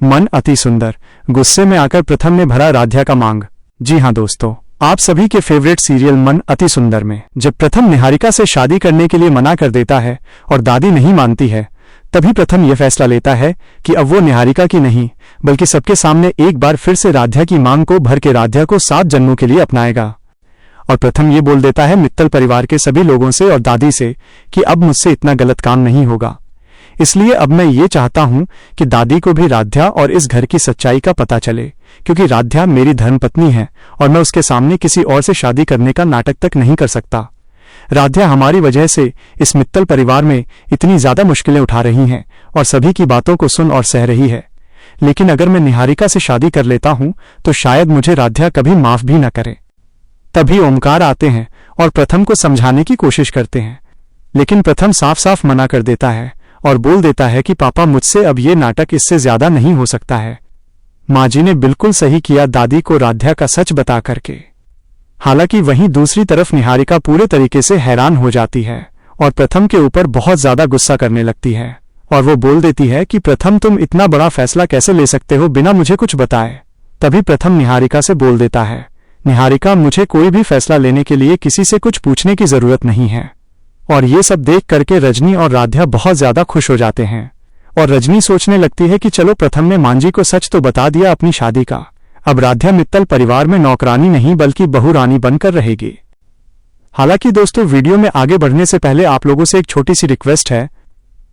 मन अति सुंदर। गुस्से में आकर प्रथम ने भरा राध्या का मांग। जी हाँ दोस्तों, आप सभी के फेवरेट सीरियल मन अति सुंदर में जब प्रथम निहारिका से शादी करने के लिए मना कर देता है और दादी नहीं मानती है, तभी प्रथम यह फैसला लेता है कि अब वो निहारिका की नहीं बल्कि सबके सामने एक बार फिर से राध्या की मांग को भर के राध्या को 7 जन्मों के लिए अपनाएगा। और प्रथम ये बोल देता है मित्तल परिवार के सभी लोगों से और दादी से कि अब मुझसे इतना गलत काम नहीं होगा, इसलिए अब मैं ये चाहता हूं कि दादी को भी राध्या और इस घर की सच्चाई का पता चले, क्योंकि राध्या मेरी धर्मपत्नी है और मैं उसके सामने किसी और से शादी करने का नाटक तक नहीं कर सकता। राध्या हमारी वजह से इस मित्तल परिवार में इतनी ज्यादा मुश्किलें उठा रही हैं और सभी की बातों को सुन और सह रही है, लेकिन अगर मैं निहारिका से शादी कर लेता हूं तो शायद मुझे राध्या कभी माफ भी न करे। तभी ओमकार आते हैं और प्रथम को समझाने की कोशिश करते हैं, लेकिन प्रथम साफ साफ मना कर देता है और बोल देता है कि पापा मुझसे अब ये नाटक इससे ज्यादा नहीं हो सकता है। माँ जी ने बिल्कुल सही किया दादी को राध्या का सच बता करके। हालांकि वहीं दूसरी तरफ निहारिका पूरे तरीके से हैरान हो जाती है और प्रथम के ऊपर बहुत ज्यादा गुस्सा करने लगती है और वो बोल देती है कि प्रथम तुम इतना बड़ा फैसला कैसे ले सकते हो बिना मुझे कुछ बताए। तभी प्रथम निहारिका से बोल देता है, निहारिका मुझे कोई भी फैसला लेने के लिए किसी से कुछ पूछने की जरूरत नहीं है। और ये सब देख करके रजनी और राध्या बहुत ज्यादा खुश हो जाते हैं और रजनी सोचने लगती है कि चलो प्रथम ने मांझी को सच तो बता दिया अपनी शादी का, अब राध्या मित्तल परिवार में नौकरानी नहीं बल्कि बहुरानी बनकर रहेगी। हालांकि दोस्तों, वीडियो में आगे बढ़ने से पहले आप लोगों से एक छोटी सी रिक्वेस्ट है,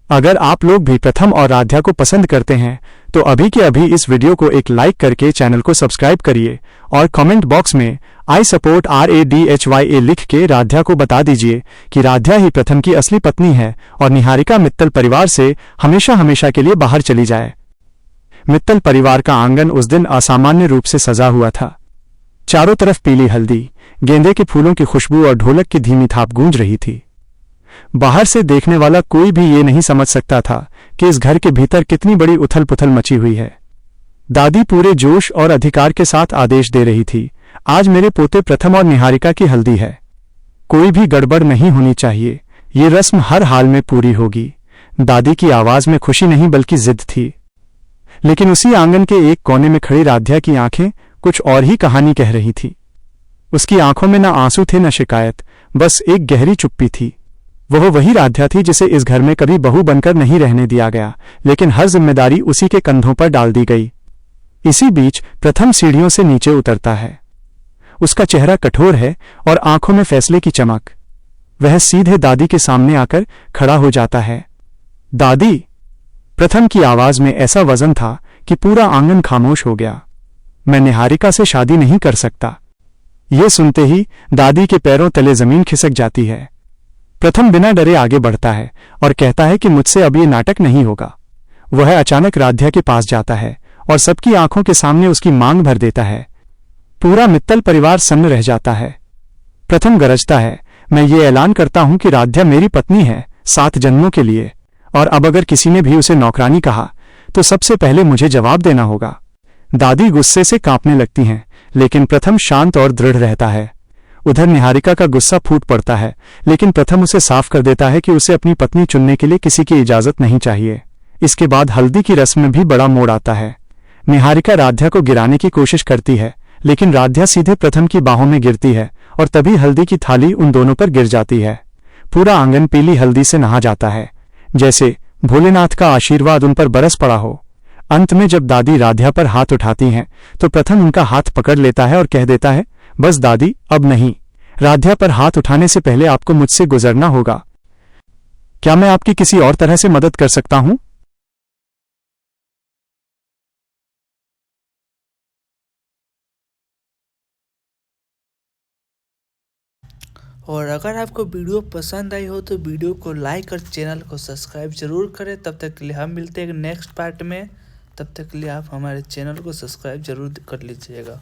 अगर आप लोग भी प्रथम और राध्या को पसंद करते हैं तो अभी के अभी इस वीडियो को एक लाइक करके चैनल को सब्सक्राइब करिए और कमेंट बॉक्स में आई सपोर्ट RADHYA लिख के राध्या को बता दीजिए कि राध्या ही प्रथम की असली पत्नी है और निहारिका मित्तल परिवार से हमेशा हमेशा के लिए बाहर चली जाए। मित्तल परिवार का आंगन उस दिन असामान्य रूप से सजा हुआ था। चारों तरफ पीली हल्दी, गेंदे के फूलों की खुशबू और ढोलक की धीमी थाप गूंज रही थी। बाहर से देखने वाला कोई भी ये नहीं समझ सकता था कि इस घर के भीतर कितनी बड़ी उथल पुथल मची हुई है। दादी पूरे जोश और अधिकार के साथ आदेश दे रही थी, आज मेरे पोते प्रथम और निहारिका की हल्दी है, कोई भी गड़बड़ नहीं होनी चाहिए, ये रस्म हर हाल में पूरी होगी। दादी की आवाज में खुशी नहीं बल्कि जिद थी। लेकिन उसी आंगन के एक कोने में खड़ी राध्या की आंखें कुछ और ही कहानी कह रही थी। उसकी आंखों में न आंसू थे न शिकायत, बस एक गहरी चुप्पी थी। वह वही राध्या थी जिसे इस घर में कभी बहू बनकर नहीं रहने दिया गया, लेकिन हर जिम्मेदारी उसी के कंधों पर डाल दी गई। इसी बीच प्रथम सीढ़ियों से नीचे उतरता है। उसका चेहरा कठोर है और आंखों में फैसले की चमक। वह सीधे दादी के सामने आकर खड़ा हो जाता है। दादी! प्रथम की आवाज में ऐसा वजन था कि पूरा आंगन खामोश हो गया। मैं निहारिका से शादी नहीं कर सकता। यह सुनते ही दादी के पैरों तले जमीन खिसक जाती है। प्रथम बिना डरे आगे बढ़ता है और कहता है कि मुझसे अब ये नाटक नहीं होगा। वह अचानक राध्या के पास जाता है और सबकी आंखों के सामने उसकी मांग भर देता है। पूरा मित्तल परिवार सन्न रह जाता है। प्रथम गरजता है, मैं ये ऐलान करता हूं कि राध्या मेरी पत्नी है 7 जन्मों के लिए, और अब अगर किसी ने भी उसे नौकरानी कहा तो सबसे पहले मुझे जवाब देना होगा। दादी गुस्से से कांपने लगती हैं, लेकिन प्रथम शांत और दृढ़ रहता है। उधर निहारिका का गुस्सा फूट पड़ता है, लेकिन प्रथम उसे साफ कर देता है कि उसे अपनी पत्नी चुनने के लिए किसी की इजाजत नहीं चाहिए। इसके बाद हल्दी की रस्म में भी बड़ा मोड़ आता है। निहारिका राध्या को गिराने की कोशिश करती है, लेकिन राध्या सीधे प्रथम की बाहों में गिरती है और तभी हल्दी की थाली उन दोनों पर गिर जाती है। पूरा आंगन पीली हल्दी से नहा जाता है, जैसे भोलेनाथ का आशीर्वाद उन पर बरस पड़ा हो। अंत में जब दादी राध्या पर हाथ उठाती हैं तो प्रथम उनका हाथ पकड़ लेता है और कह देता है, बस दादी, अब नहीं। राध्या पर हाथ उठाने से पहले आपको मुझसे गुजरना होगा। क्या मैं आपकी किसी और तरह से मदद कर सकता हूं? और अगर आपको वीडियो पसंद आई हो तो वीडियो को लाइक और चैनल को सब्सक्राइब जरूर करें। तब तक के लिए हम मिलते हैं नेक्स्ट पार्ट में। तब तक के लिए आप हमारे चैनल को सब्सक्राइब जरूर कर लीजिएगा।